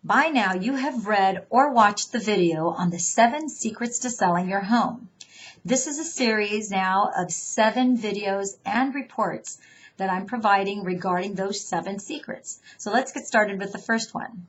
By now, you have read or watched the video on the 7 secrets to selling your home. This is a series now of 7 videos and reports that I'm providing regarding those 7 secrets. So let's get started with the first one.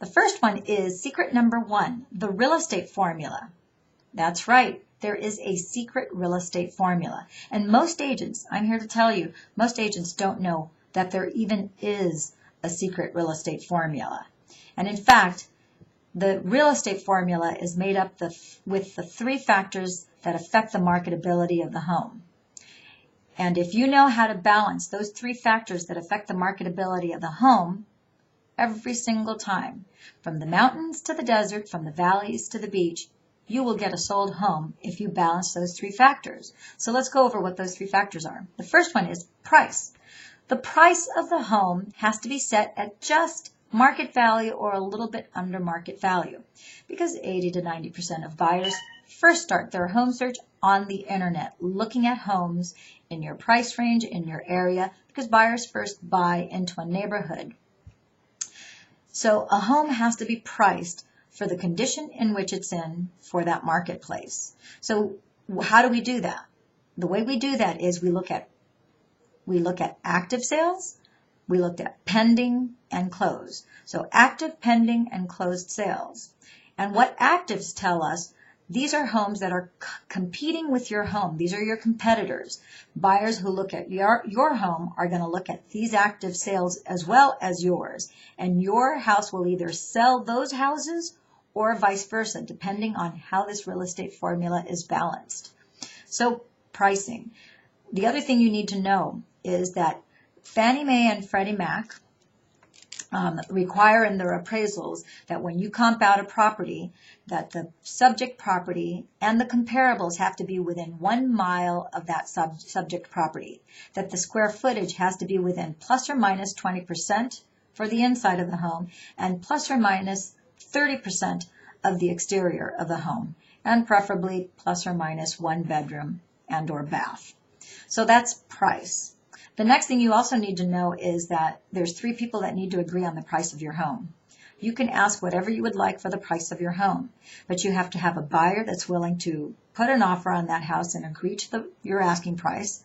The first one is secret number 1, the real estate formula. That's right. There is a secret real estate formula. And most agents, I'm here to tell you, most agents don't know that there even is a secret real estate formula. And in fact, the real estate formula is made up with the 3 factors that affect the marketability of the home. And if you know how to balance those 3 factors that affect the marketability of the home, every single time, from the mountains to the desert, from the valleys to the beach, you will get a sold home if you balance those 3 factors. So let's go over what those 3 factors are. The first one is price. The price of the home has to be set at just market value or a little bit under market value, because 80 to 90% of buyers first start their home search on the internet, looking at homes in your price range, in your area, because buyers first buy into a neighborhood. So a home has to be priced for the condition in which it's in for that marketplace. So how do we do that? The way we do that is we look at active sales, we looked at pending and closed. So active, pending, and closed sales. And what actives tell us, these are homes that are competing with your home. These are your competitors. Buyers who look at your home are going to look at these active sales as well as yours. And your house will either sell those houses or vice versa, depending on how this real estate formula is balanced. So pricing. The other thing you need to know is that Fannie Mae and Freddie Mac require in their appraisals that when you comp out a property, that the subject property and the comparables have to be within 1 mile of that subject property, that the square footage has to be within plus or minus 20% for the inside of the home and plus or minus 30% of the exterior of the home, and preferably plus or minus 1 bedroom and or bath. So that's price. The next thing you also need to know is that there's 3 people that need to agree on the price of your home. You can ask whatever you would like for the price of your home, but you have to have a buyer that's willing to put an offer on that house and agree to your asking price.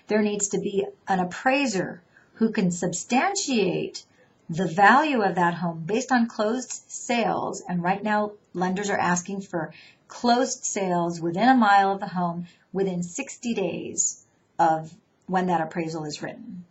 There needs to be an appraiser who can substantiate the value of that home based on closed sales. And right now, lenders are asking for closed sales within a mile of the home within 60 days of when that appraisal is written.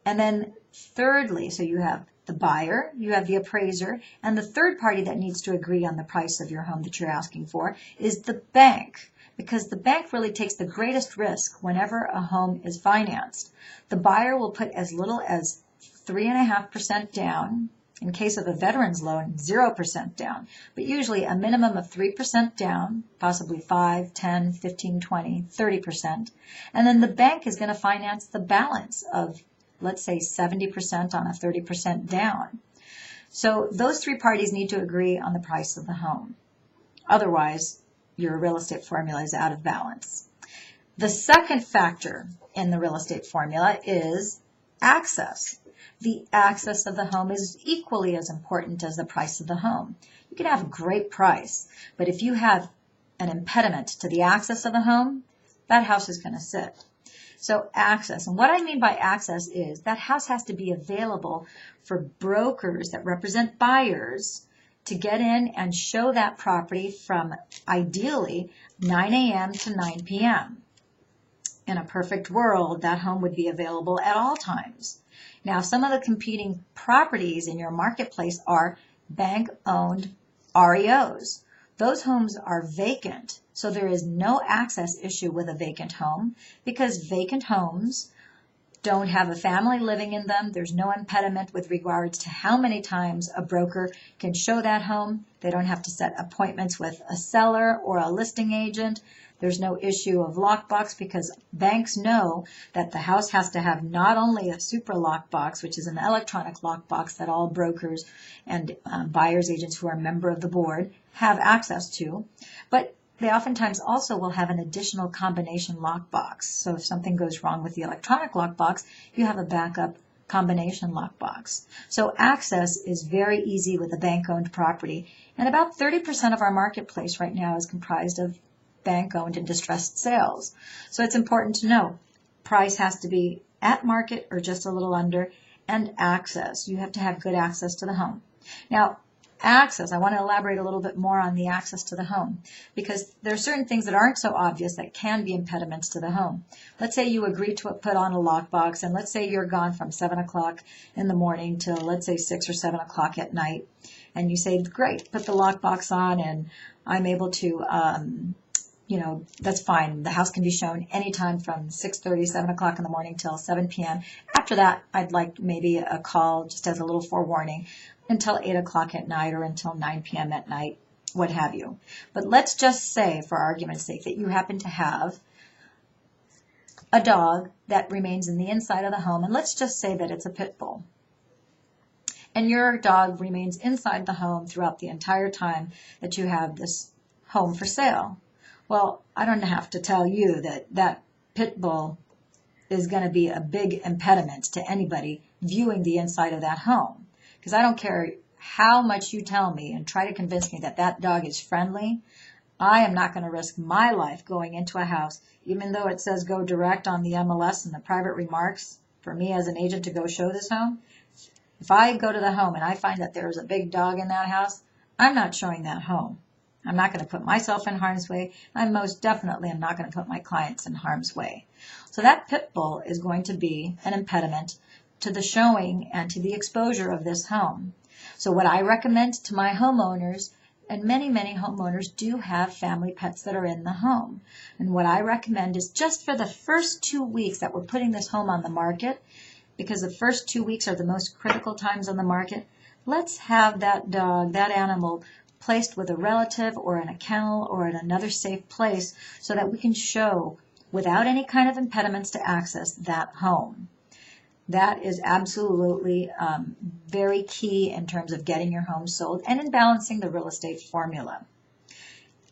And then thirdly, so you have the buyer, you have the appraiser, and the third party that needs to agree on the price of your home that you're asking for is the bank, because the bank really takes the greatest risk whenever a home is financed. The buyer will put as little as 3.5% down. In case of a veteran's loan, 0% down, but usually a minimum of 3% down, possibly 5, 10, 15, 20, 30%. And then the bank is going to finance the balance of, let's say, 70% on a 30% down. So those 3 parties need to agree on the price of the home. Otherwise, your real estate formula is out of balance. The second factor in the real estate formula is access. The access of the home is equally as important as the price of the home. You can have a great price, but if you have an impediment to the access of the home, that house is going to sit. So access, and what I mean by access is that house has to be available for brokers that represent buyers to get in and show that property from ideally 9 a.m. to 9 p.m. In a perfect world, that home would be available at all times. Now, some of the competing properties in your marketplace are bank-owned REOs. Those homes are vacant, so there is no access issue with a vacant home because vacant homes don't have a family living in them. There's no impediment with regards to how many times a broker can show that home. They don't have to set appointments with a seller or a listing agent. There's no issue of lockbox because banks know that the house has to have not only a super lockbox, which is an electronic lockbox that all brokers and buyer's agents who are a member of the board have access to, but they oftentimes also will have an additional combination lockbox. So if something goes wrong with the electronic lockbox, you have a backup combination lockbox. So access is very easy with a bank-owned property. And about 30% of our marketplace right now is comprised of bank-owned and distressed sales. So it's important to know price has to be at market or just a little under, and access. You have to have good access to the home. Now, access, I want to elaborate a little bit more on the access to the home, because there are certain things that aren't so obvious that can be impediments to the home. Let's say you agree to put on a lockbox, and let's say you're gone from 7 o'clock in the morning till, let's say, 6 or 7 o'clock at night, and you say, great, put the lockbox on, and I'm able to, that's fine. The house can be shown anytime from 6:30, 7 o'clock in the morning till 7 p.m. After that, I'd like maybe a call just as a little forewarning until 8 o'clock at night or until 9 p.m. at night, what have you. But let's just say, for argument's sake, that you happen to have a dog that remains in the inside of the home, and let's just say that it's a pit bull. And your dog remains inside the home throughout the entire time that you have this home for sale. Well, I don't have to tell you that that pit bull is going to be a big impediment to anybody viewing the inside of that home. Because I don't care how much you tell me and try to convince me that that dog is friendly, I am not going to risk my life going into a house, even though it says go direct on the MLS and the private remarks for me as an agent to go show this home. If I go to the home and I find that there's a big dog in that house, I'm not showing that home. I'm not going to put myself in harm's way. I most definitely am not going to put my clients in harm's way. So that pit bull is going to be an impediment to the showing and to the exposure of this home. So what I recommend to my homeowners, and many, many homeowners do have family pets that are in the home. And what I recommend is just for the first 2 weeks that we're putting this home on the market, because the first 2 weeks are the most critical times on the market, let's have that dog, that animal, placed with a relative or in a kennel or in another safe place so that we can show without any kind of impediments to access that home. That is absolutely very key in terms of getting your home sold and in balancing the real estate formula.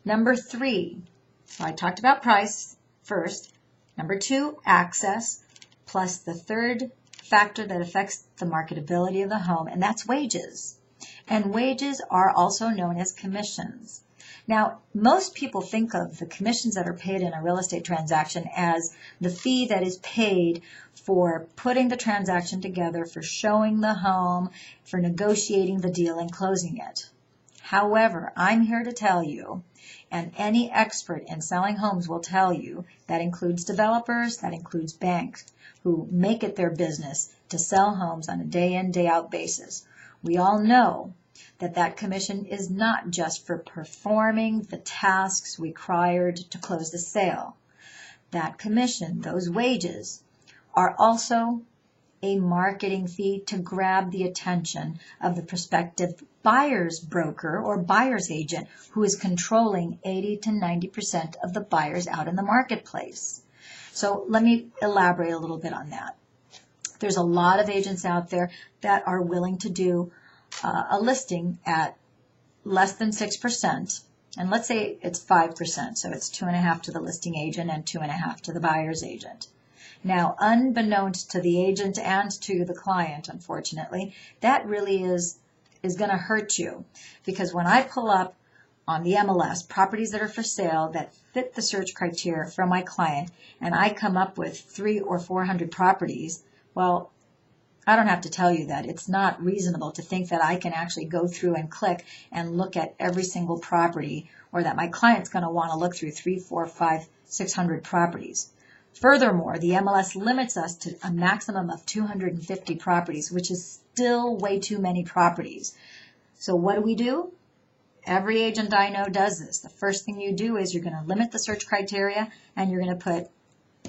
Number 3, so I talked about price first. Number 2, access, plus the third factor that affects the marketability of the home, and that's wages. And wages are also known as commissions. Now, most people think of the commissions that are paid in a real estate transaction as the fee that is paid for putting the transaction together, for showing the home, for negotiating the deal and closing it. However, I'm here to tell you, and any expert in selling homes will tell you, that includes developers, that includes banks who make it their business to sell homes on a day-in, day-out basis. We all know that that commission is not just for performing the tasks required to close the sale. That commission, those wages, are also a marketing fee to grab the attention of the prospective buyer's broker or buyer's agent who is controlling 80 to 90% of the buyers out in the marketplace. So let me elaborate a little bit on that. There's a lot of agents out there that are willing to do a listing at less than 6%, and let's say it's 5%, so it's 2.5 to the listing agent and 2.5 to the buyer's agent. Now, unbeknownst to the agent and to the client, unfortunately, that really is going to hurt you, because when I pull up on the MLS properties that are for sale that fit the search criteria for my client, and I come up with 300 or 400 properties, well, I don't have to tell you that it's not reasonable to think that I can actually go through and click and look at every single property, or that my client's going to want to look through 300, 400, 500, 600 properties. Furthermore, the MLS limits us to a maximum of 250 properties, which is still way too many properties. So what do? Every agent I know does this. The first thing you do is you're going to limit the search criteria, and you're going to put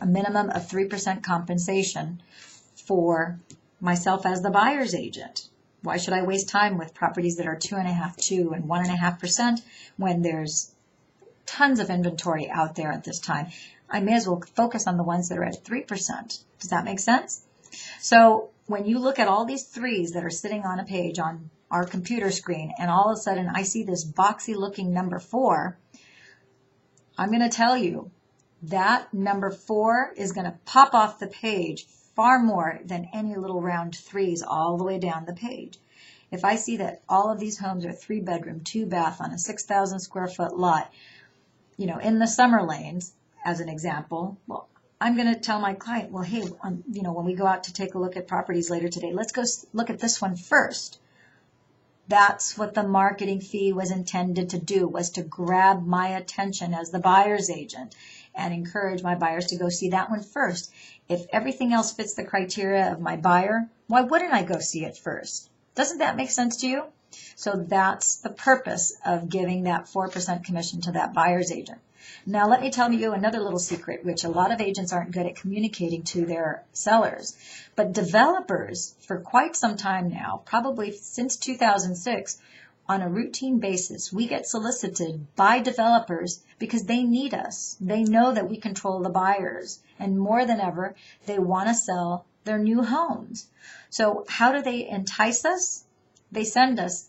a minimum of 3% compensation for myself as the buyer's agent. Why should I waste time with properties that are 2.5%, 2%, and 1.5% when there's tons of inventory out there at this time? I may as well focus on the ones that are at 3%. Does that make sense? So when you look at all these threes that are sitting on a page on our computer screen, and all of a sudden I see this boxy looking number 4, I'm going to tell you that number 4 is going to pop off the page far more than any little round threes all the way down the page. If I see that all of these homes are 3-bedroom, 2-bath on a 6,000 square foot lot, in the summer lanes, as an example, well, I'm going to tell my client, well, hey, when we go out to take a look at properties later today, let's go look at this one first. That's what the marketing fee was intended to do, was to grab my attention as the buyer's agent and encourage my buyers to go see that one first. If everything else fits the criteria of my buyer, why wouldn't I go see it first? Doesn't that make sense to you? So that's the purpose of giving that 4% commission to that buyer's agent. Now let me tell you another little secret, which a lot of agents aren't good at communicating to their sellers. But developers, for quite some time now, probably since 2006, on a routine basis, we get solicited by developers because they need us. They know that we control the buyers. And more than ever, they want to sell their new homes. So how do they entice us? They send us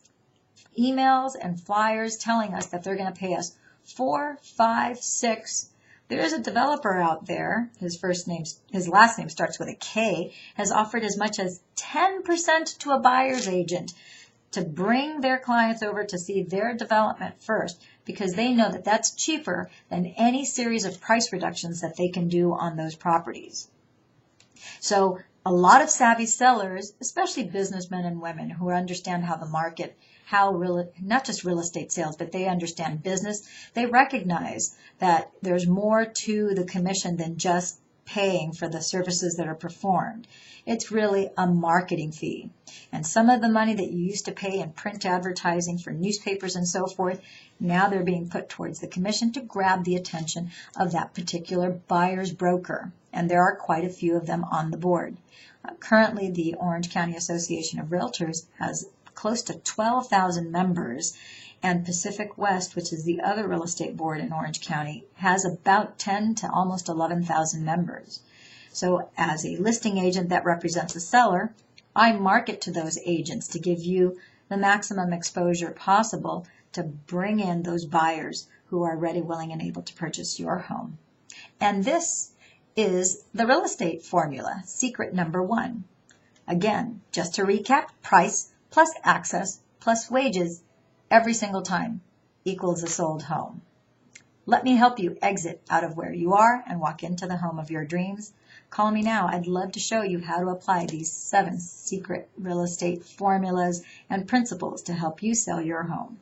emails and flyers telling us that they're going to pay us 4, 5, 6. There's a developer out there, his last name starts with a K, has offered as much as 10% to a buyer's agent to bring their clients over to see their development first, because they know that that's cheaper than any series of price reductions that they can do on those properties. So a lot of savvy sellers, especially businessmen and women who understand how the market, not just real estate sales, but they understand business, they recognize that there's more to the commission than just paying for the services that are performed. It's really a marketing fee. And some of the money that you used to pay in print advertising for newspapers and so forth, now they're being put towards the commission to grab the attention of that particular buyer's broker. And there are quite a few of them on the board. Currently, the Orange County Association of Realtors has close to 12,000 members, and Pacific West, which is the other real estate board in Orange County, has about 10 to almost 11,000 members. So as a listing agent that represents a seller, I market to those agents to give you the maximum exposure possible to bring in those buyers who are ready, willing, and able to purchase your home. And this is the real estate formula, secret number 1. Again, just to recap, price plus access plus wages every single time equals a sold home. Let me help you exit out of where you are and walk into the home of your dreams. Call me now. I'd love to show you how to apply these 7 secret real estate formulas and principles to help you sell your home.